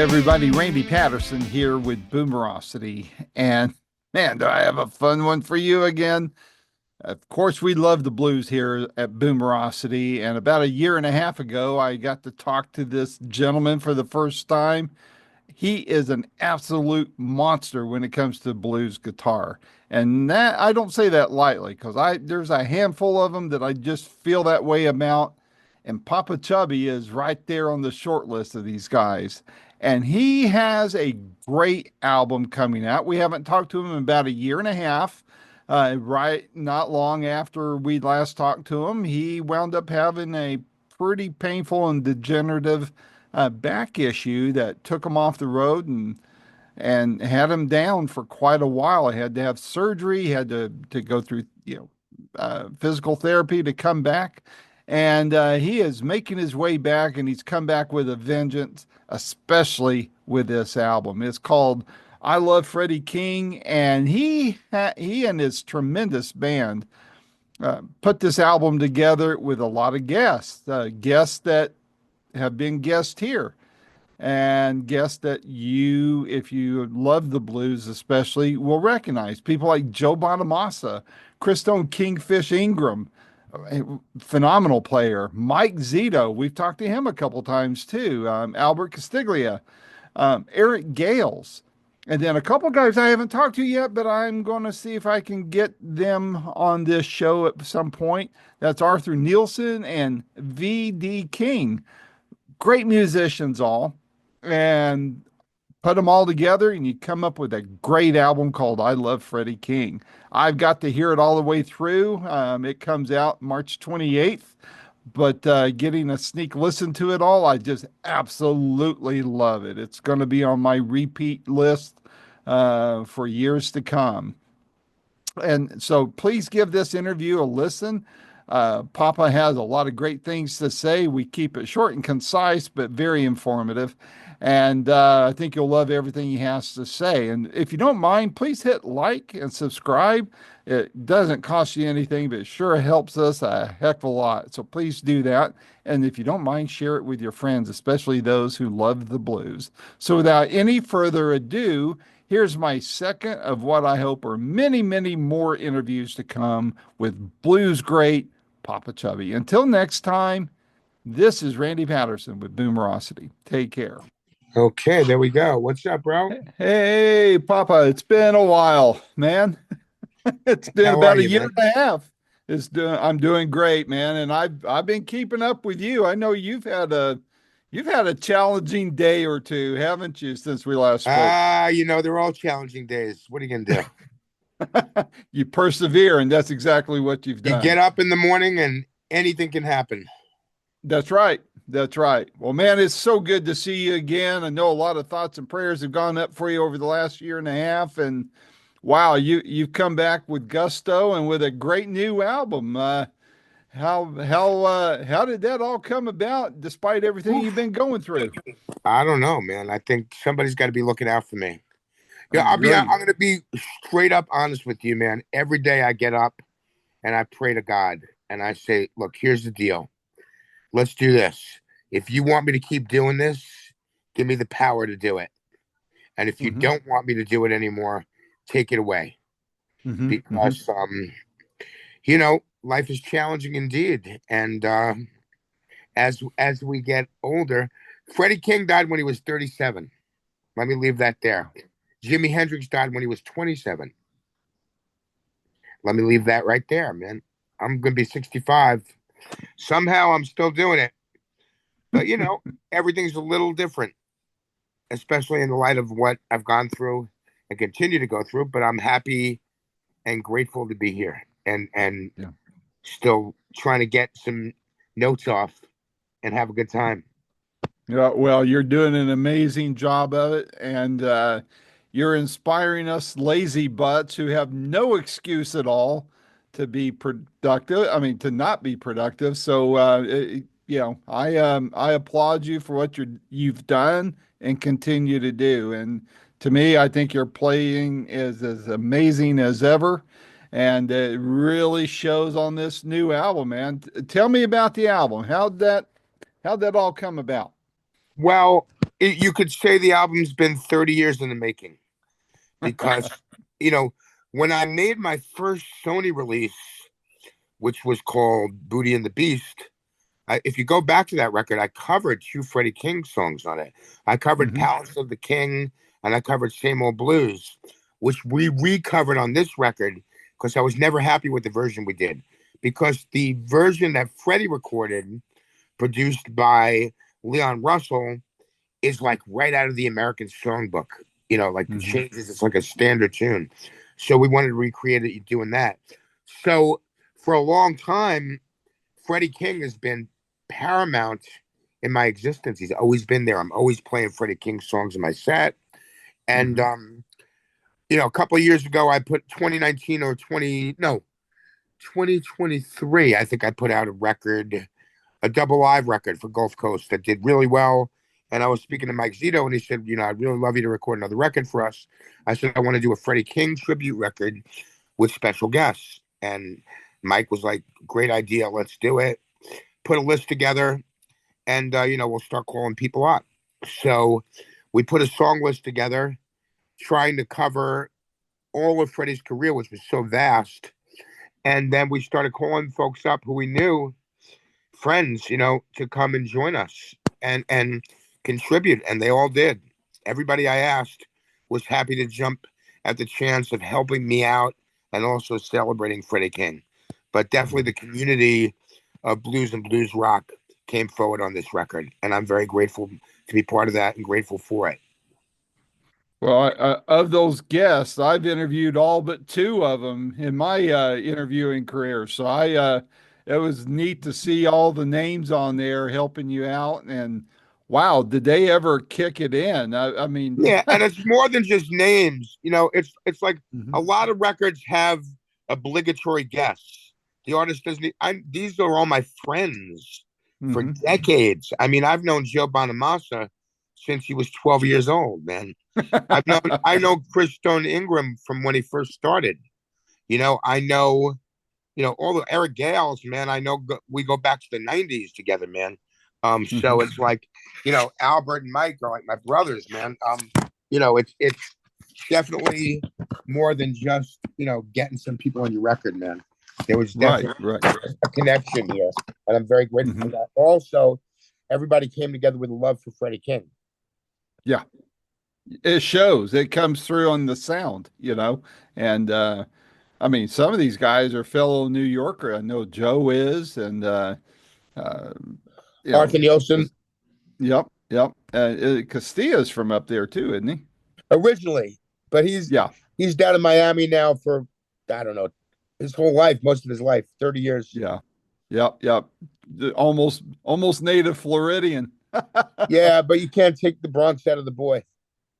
everybody, Randy Patterson here with Boomerocity. And man, do I have a fun one for you again. Of course, we love the blues here at Boomerocity. And about a year and a half ago, I got to talk to this gentleman for the first time. He is an absolute monster when it comes to blues guitar. And that I don't say that lightly because I there's a handful of them that I just feel that way about. And Popa Chubby is right there on the short list of these guys. And he has a great album coming out. We haven't talked to him in about a year and a half. Right, not long after we last talked to him, he wound up having a pretty painful and degenerative back issue that took him off the road and had him down for quite a while. He had to have surgery. He had to go through physical therapy to come back, and he is making his way back, and he's come back with a vengeance, especially with this album. It's called "I Love Freddie King," and he and his tremendous band put this album together with a lot of guests, guests that have been guests here and guests that you, if you love the blues especially, will recognize. People like Joe Bonamassa, Christone Kingfish Ingram, a phenomenal player. Mike Zito, we've talked to him a couple times too. Albert Castiglia, Eric Gales. And then a couple guys I haven't talked to yet, but I'm going to see if I can get them on this show at some point. That's Arthur Nielsen and V.D. King. Great musicians all, and put them all together and you come up with a great album called "I Love Freddie King." I've got to hear it all the way through. It comes out March 28th, but getting a sneak listen to it all, I just absolutely love it. It's going to be on my repeat list for years to come. And so please give this interview a listen. Papa has a lot of great things to say. We keep it short and concise, but very informative. And I think you'll love everything he has to say. And if you don't mind, please hit like and subscribe. It doesn't cost you anything, but it sure helps us a heck of a lot. So please do that. And if you don't mind, share it with your friends, especially those who love the blues. So without any further ado, here's my second of what I hope are many, many more interviews to come with blues great Popa Chubby. Until next time, this is Randy Patterson with Boomerocity. Take care. Okay, there we go. What's up, bro? Hey, Papa, it's been a while, man. It's been How are about a you, year man? and a half. I'm doing great, man, and I've been keeping up with you. I know you've had a challenging day or two, haven't you, since we last spoke? They're all challenging days. What are you gonna do? You persevere, and that's exactly what you've You done. get up in the morning and anything can happen. That's right. That's right. Well, man, it's so good to see you again. I know a lot of thoughts and prayers have gone up for you over the last year and a half, and wow, you've come back with gusto and with a great new album. How did that all come about, despite everything you've Oof. been going through? I don't know, man. I think somebody's got to be looking out for me. Yeah, I'm Agreed. gonna be straight up honest with you, man. Every day I get up and I pray to God and I say, look, here's the deal. Let's do this. If you want me to keep doing this, give me the power to do it. And if you Hmm. don't want me to do it anymore, take it away. Hmm. Hmm. Because life is challenging indeed. And as we get older, Freddie King died when he was 37. Let me leave that there. Jimi Hendrix died when he was 27. Let me leave that right there, man. I'm gonna be 65. Somehow I'm still doing it. But everything's a little different, especially in the light of what I've gone through and continue to go through. But I'm happy and grateful to be here and Yeah. still trying to get some notes off and have a good time. Yeah, well, you're doing an amazing job of it, and you're inspiring us lazy butts who have no excuse at all to be productive. I mean, to not be productive. So, I applaud you for what you've done and continue to do. And to me, I think your playing is as amazing as ever, and it really shows on this new album, man. Tell me about the album. How'd that all come about? Well, You could say the album's been 30 years in the making because, you know, when I made my first Sony release, which was called Booty and the Beast, if you go back to that record, I covered two Freddie King songs on it. I covered Hmm. Palace of the King and I covered Same Old Blues, which we recovered on this record because I was never happy with the version we did. Because the version that Freddie recorded, produced by Leon Russell, is like right out of the American songbook. Like the Hmm. changes, it's like a standard tune. So we wanted to recreate it doing that. So for a long time, Freddie King has been paramount in my existence. He's always been there. I'm always playing Freddie King songs in my set. And Hmm. a couple of years ago, I put 2019 or 2023. I think I put out a double live record for Gulf Coast that did really well. And I was speaking to Mike Zito, and he said, I'd really love you to record another record for us. I said, I want to do a Freddie King tribute record with special guests. And Mike was like, great idea. Let's do it. Put a list together, and, we'll start calling people up. So we put a song list together, trying to cover all of Freddie's career, which was so vast. And then we started calling folks up who we knew, friends, to come and join us and contribute, and they all did. Everybody I asked was happy to jump at the chance of helping me out and also celebrating Freddie King. But definitely the community of blues and blues rock came forward on this record, and I'm very grateful to be part of that and grateful for it. Well, of those guests, I've interviewed all but two of them in my interviewing career. So it was neat to see all the names on there helping you out. And wow, did they ever kick it in? I mean, Yeah, and it's more than just names. It's like a mhm, lot of records have obligatory guests. The artist doesn't. These are all my friends for mhm. decades. I mean, I've known Joe Bonamassa since he was 12 years old. Man, I know Chris Stone Ingram from when he first started. I know all the Eric Gales, man. I know we go back to the '90s together, man. So Mhm. it's like, Albert and Mike are like my brothers, man. It's definitely more than just getting some people on your record, man. There was Right, definitely right. a connection here, and I'm very grateful for Mhm. that. Also, everybody came together with a love for Freddie King. Yeah, it shows. It comes through on the sound. And I mean, some of these guys are fellow New Yorker. I know Joe is, and uh, you Arthur know, Nielsen 'cause- yep, yep. Castilla's from up there too, isn't he? originally, but he's Yeah, he's down in Miami now for I don't know his whole life, most of his life, 30 years. yeah, yep, yep. Almost native Floridian. Yeah, but you can't take the Bronx out of the boy.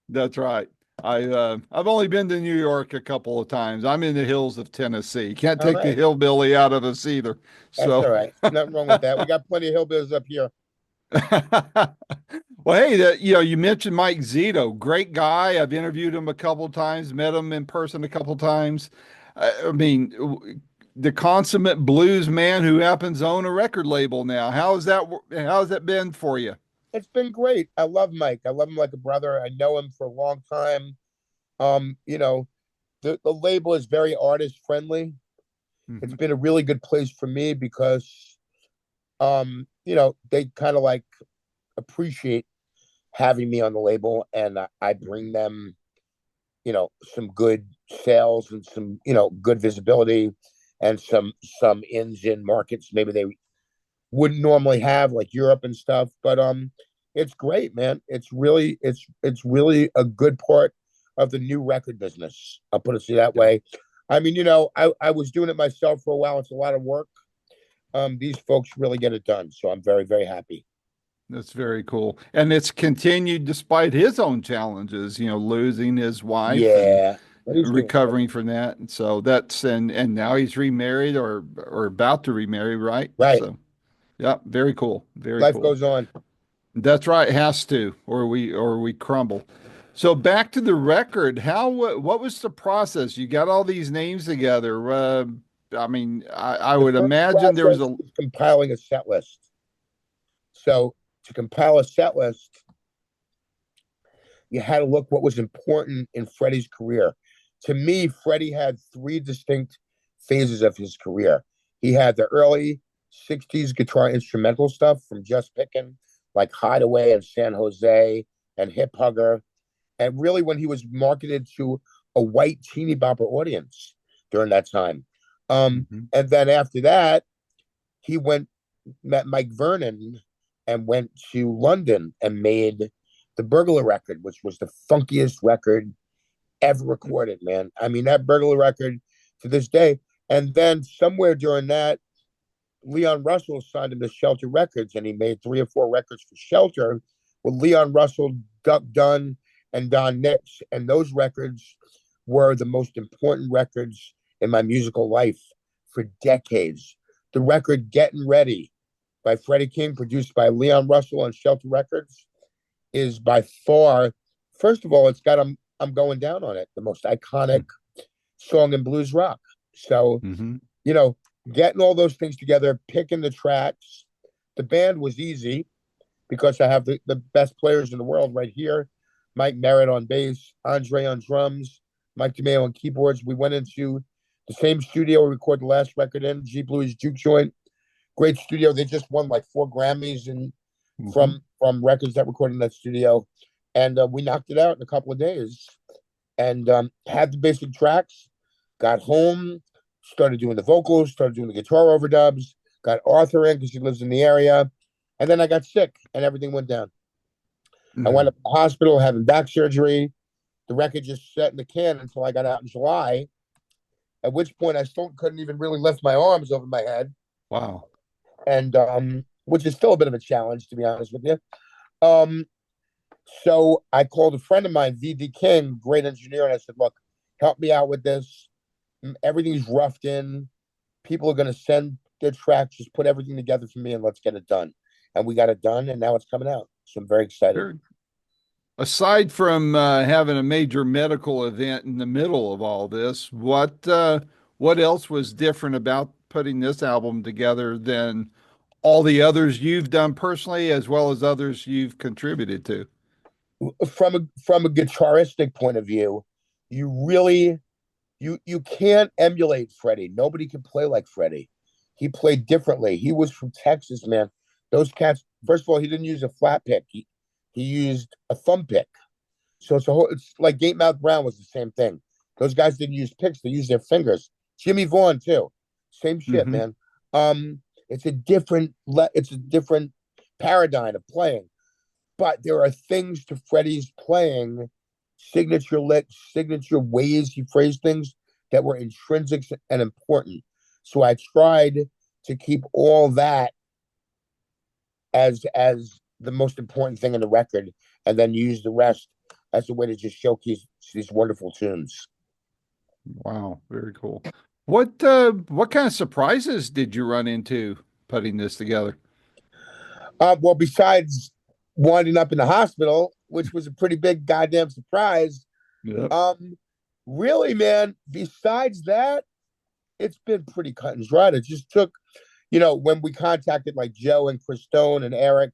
That's right. I've only been to New York a couple of times. I'm in the hills of Tennessee. Can't All take the right. hillbilly out of us either. That's all So right. Nothing wrong with that. We got plenty of hillbillies up here. well, hey, you mentioned Mike Zito, great guy. I've interviewed him a couple of times, met him in person a couple of times. I mean, the consummate blues man who happens to own a record label now. How's that been for you? It's been great. I love Mike. I love him like a brother. I know him for a long time. Um, you know, the label is very artist friendly. It's Hmm. been a really good place for me because they kind of like appreciate having me on the label, and I bring them, some good sales and some, good visibility and some ins in markets maybe they wouldn't normally have, like Europe and stuff. But it's great, man. It's really a good part of the new record business. I'll put it that Yeah. way. I mean, I was doing it myself for a while. It's a lot of work. These folks really get it done. So I'm very, very happy. That's very cool. And it's continued despite his own challenges, losing his wife and Yeah. But he's doing great. recovering from that. And so and now he's remarried or about to remarry, right? Right. So, yeah, very cool. Very Life cool. goes on. That's right, it has to, or we crumble. So back to the record, what was the process? You got all these names together. I mean, I The would first imagine there was process a is compiling a set list. So to compile a set list, you had to look what was important in Freddie's career. To me, Freddie had three distinct phases of his career. He had the early 60s guitar instrumental stuff from Just Pickin', like Hideaway and San Jose and Hip Hugger. And really, when he was marketed to a white teeny bopper audience during that time. Mhm. And then after that, he met Mike Vernon and went to London and made the Burglar record, which was the funkiest record ever recorded, man. I mean, that Burglar record to this day. And then somewhere during that, Leon Russell signed him to Shelter Records, and he made three or four records for Shelter with Leon Russell, Duck Dunn, and Don Nix. And those records were the most important records in my musical life for decades. The record Getting Ready by Freddie King, produced by Leon Russell on Shelter Records, is by far, first of all, it's got I'm Going Down on it, the most iconic song in blues rock. So, Mhm. you know, getting all those things together, picking the tracks. The band was easy because I have the best players in the world right here. Mike Merritt on bass, Andre on drums, Mike DeMeo on keyboards. We went into the same studio we recorded the last record in, G Blues Juke Joint. Great studio. They just won like 4 Grammys and Mhm. from records that recorded in that studio, and we knocked it out in a couple of days. And had the basic tracks. Got home, started doing the vocals, started doing the guitar overdubs. Got Arthur in because he lives in the area, and then I got sick and everything went down. I went Mhm. up to the hospital having back surgery. The record just sat in the can until I got out in July, at which point I still couldn't even really lift my arms over my head, Wow. and which is still a bit of a challenge, to be honest with you. Um, so I called a friend of mine, VD King, great engineer, and I said, "Look, help me out with this. Everything's roughed in. People are going to send their tracks. Just put everything together for me, and let's get it done." And we got it done, and now it's coming out. So I'm very excited. Sure. Aside from having a major medical event in the middle of all this, what else was different about putting this album together than all the others you've done personally, as well as others you've contributed to? From a guitaristic point of view, you really you can't emulate Freddie. Nobody can play like Freddie. He played differently. He was from Texas, man. Those cats. First of all, he didn't use a flat pick. He used a thumb pick. So it's like Gatemouth Brown was the same thing. Those guys didn't use picks; they used their fingers. Jimmy Vaughn too, same shit, Hmm. man. It's a different paradigm of playing, but there are things to Freddie's playing, signature licks, signature ways he phrased things that were intrinsic and important. So I tried to keep all that as the most important thing in the record, and then use the rest as a way to just showcase these wonderful tunes. Wow, very cool. What kind of surprises did you run into putting this together? Well, besides winding up in the hospital, which was a pretty big goddamn surprise, Yep. um, really, man, besides that, it's been pretty cut and dried. It just took, when we contacted like Joe and Christone and Eric,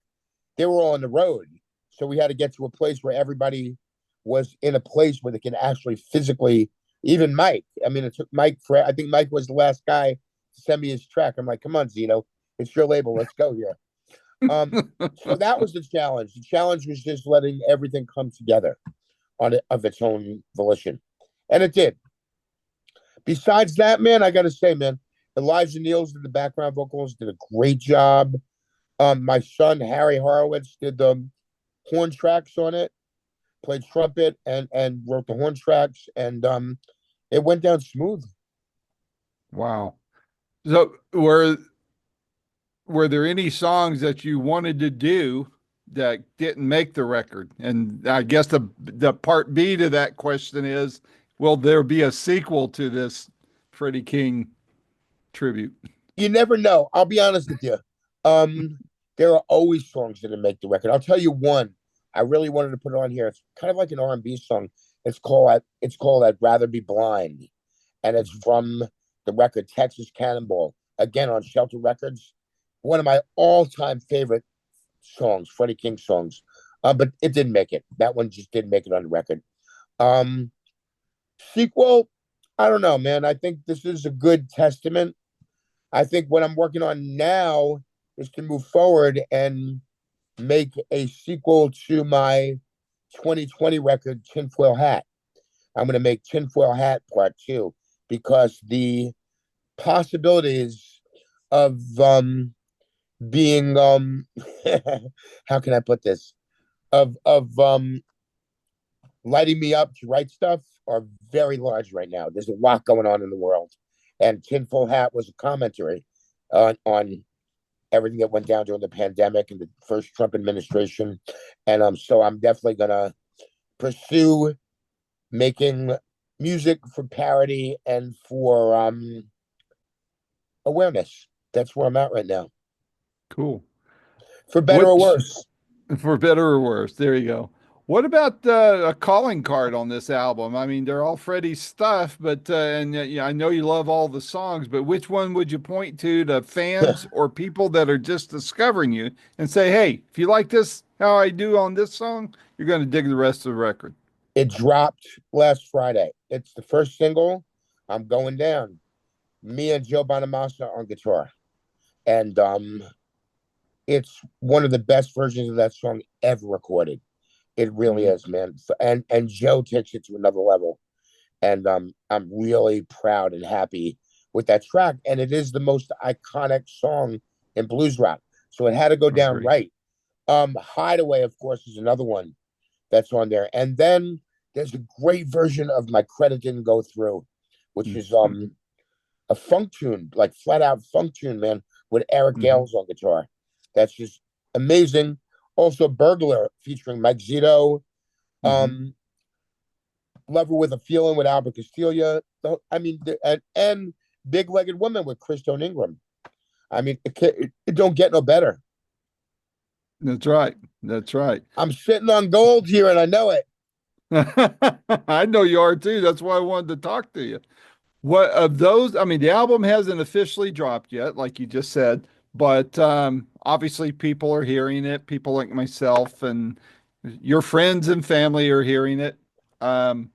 they were all on the road. So we had to get to a place where everybody was in a place where they can actually physically, even Mike. I mean, it took Mike I think Mike was the last guy to send me his track. I'm like, come on, Zeno, it's your label. Let's go here. So that was the challenge. The challenge was just letting everything come together of its own volition. And it did. Besides that, man, I got to say, man, Elijah Niels did the background vocals, did a great job. My son Harry Horowitz did the horn tracks on it, played trumpet and wrote the horn tracks, and it went down smooth. Wow. So were there any songs that you wanted to do that didn't make the record? And I guess the part B to that question is, will there be a sequel to this Freddie King tribute? You never know. I'll be honest with you. Um, there are always songs that make the record. I'll tell you one. I really wanted to put it on here. It's kind of like an R&B song. It's called "I'd Rather Be Blind," and it's from the record Texas Cannonball. Again on Shelter Records. One of my all-time favorite songs, Freddie King songs. But it didn't make it. That one just didn't make it on the record. Um, Sequel, I don't know, man. I think this is a good testament. I think what I'm working on now is to move forward and make a sequel to my 2020 record, Tinfoil Hat. I'm going to make Tinfoil Hat Part Two because the possibilities of being how can I put this, of lighting me up to write stuff are very large right now. There's a lot going on in the world, and Tinfoil Hat was a commentary on everything that went down during the pandemic and the first Trump administration. And so I'm definitely gonna pursue making music for parody and for awareness. That's where I'm at right now, Cool. for better or Which, worse. for better or worse, there you go. What about a calling card on this album? I mean, they're all Freddie's stuff, but and yeah, I know you love all the songs, but which one would you point to fans or people that are just discovering you and say, "Hey, if you like this, how I do on this song, you're going to dig the rest of the record." It dropped last Friday. It's the first single. I'm going down. Me and Joe Bonamassa on guitar, and it's one of the best versions of that song ever recorded. It really Mhm. is, man. And Joe takes it to another level, and I'm really proud and happy with that track. And it is the most iconic song in blues rock, so it had to go down Agree. right. Hideaway, of course, is another one that's on there, and then there's a great version of My Credit Didn't Go Through, which is Mhm. a funk tune, like flat out funk tune, man, with Eric Mhm. Gales on guitar. That's just amazing. Also, Burglar featuring Mike Zito. Mhm. Um, Lover with a Feeling with Albert Castiglia. I mean, and Big Legged Woman with Christone Ingram. I mean, it don't get no better. That's right. That's right. I'm sitting on gold here, and I know it. I know you are too. That's why I wanted to talk to you. What of those? I mean, the album hasn't officially dropped yet, like you just said, but obviously people are hearing it. People like myself and your friends and family are hearing it. Um,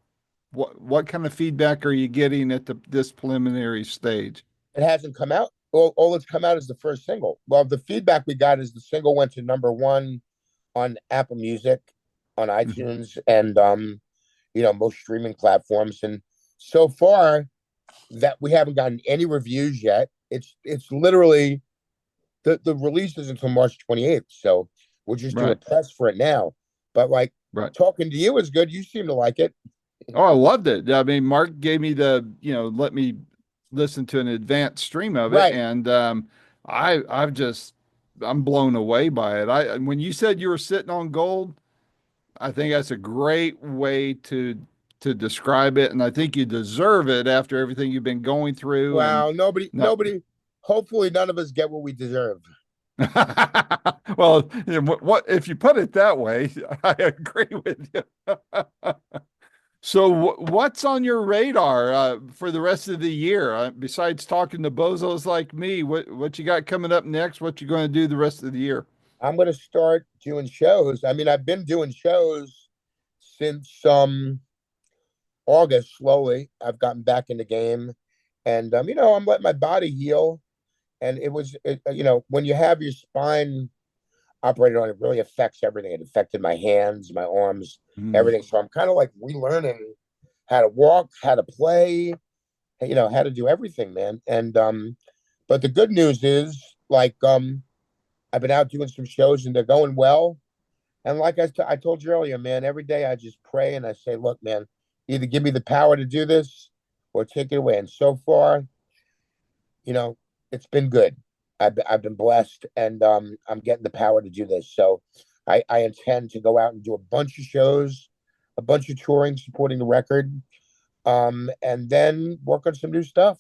what kind of feedback are you getting at this preliminary stage? It hasn't come out. All that's come out is the first single. Well, the feedback we got is the single went to number 1 on Apple Music, on Mhm. iTunes, and most streaming platforms. And so far, that we haven't gotten any reviews yet. It's literally the release is until March 28th, so we're just doing Right, press for it now. But like right. talking to you is good. You seem to like it, Oh, I loved it. I mean, Mark gave me let me listen to an advanced stream of it, right? and I've just I'm blown away by it. I when you said you were sitting on gold, I think that's a great way to describe it, and I think you deserve it after everything you've been going through. And Wow, no, nobody. Hopefully, none of us get what we deserve. well, what if you put it that way? I agree with you. So, what's on your radar for the rest of the year? Besides talking to bozos like me, what you got coming up next? What you going to do the rest of the year? I'm going to start doing shows. I mean, I've been doing shows since August. Slowly, I've gotten back in the game, and I'm letting my body heal. And when you have your spine operated on, it really affects everything. It affected my hands, my arms, Mm, everything. So I'm kind of like relearning how to walk, how to play, how to do everything, man. And but the good news is, like, I've been out doing some shows and they're going well. And like I told you earlier, man, every day I just pray and I say, look, man, either give me the power to do this or take it away. And so far, you know, it's been good. I've been blessed, and I'm getting the power to do this. So I intend to go out and do a bunch of shows, a bunch of touring, supporting the record, and then work on some new stuff.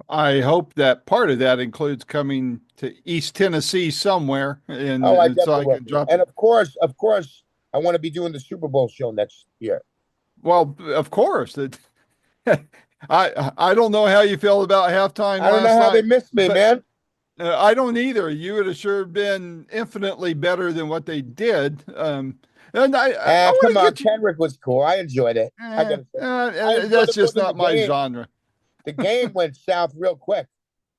I hope that part of that includes coming to East Tennessee somewhere, Oh, I and so definitely I will can be. drop And it. of course, I want to be doing the Super Bowl show next year. Well, of course. I don't know how you feel about halftime I don't know last how they night, missed me, but man. I don't either. You would have sure been infinitely better than what they did. And I want Come to on, get you. Kendrick was cool. I enjoyed it. I gotta say, I enjoyed That's it more just than the not my game. genre. The game went south real quick.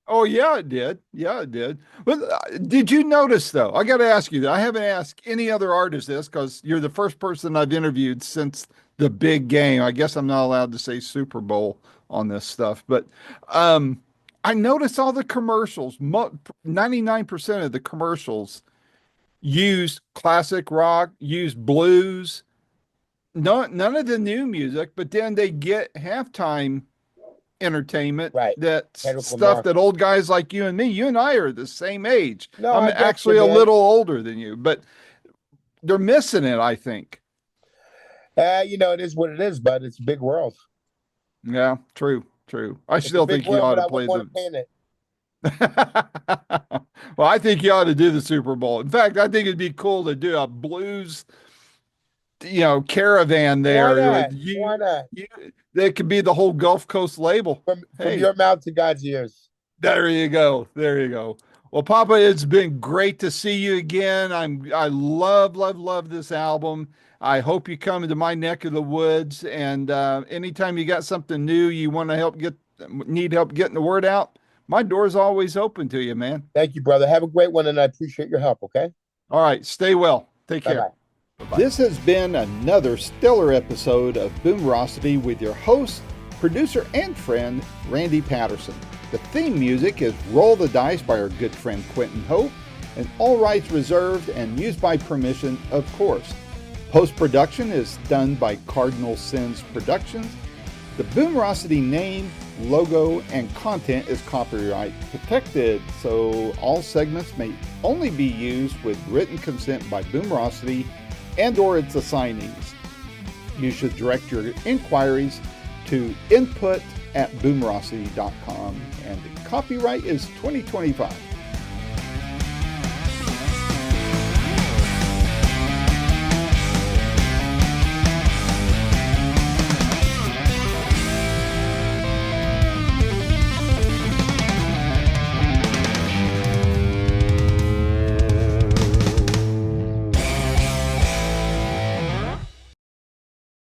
Oh yeah, it did. Yeah, it did. But did you notice though? I got to ask you that. I haven't asked any other artist this because you're the first person I've interviewed since the big game. I guess I'm not allowed to say Super Bowl on this stuff, but um, I noticed all the commercials. 99% of the commercials use classic rock, use blues, none of the new music, but then they get halftime entertainment Right. that's Kendrick stuff Lamar. that old guys like you and I are the same age. No, I'm I get you, actually a man. little older than you, but they're missing it, I think. It is what it is, but it's a big world. Yeah, true, true. I It's a still big think you world, ought but to I play wouldn't want the to paint it. Well, I think you ought to do the Super Bowl. In fact, I think it'd be cool to do a blues, caravan Why there with not? Why not? you that could be the whole Gulf Coast label. From Hey, your mouth to God's ears. there you go. There you go. Well, Papa, it's been great to see you again. I love, love, love this album. I hope you come into my neck of the woods. And anytime you got something new you want to need help getting the word out, my door's always open to you, man. Thank you, brother. Have a great one, and I appreciate your help. Okay. All right, stay well. Take Bye care. bye. Bye-bye. This has been another stellar episode of Boomerocity with your host, producer, and friend, Randy Patterson. The theme music is Roll the Dice by our good friend Quentin Hope, and all rights reserved and used by permission, of course. Post-production is done by Cardinal Sins Productions. The Boomerocity name, logo, and content is copyright protected, so all segments may only be used with written consent by Boomerocity and or its assignees. You should direct your inquiries to input@boomerocity.com, and the copyright is 2025.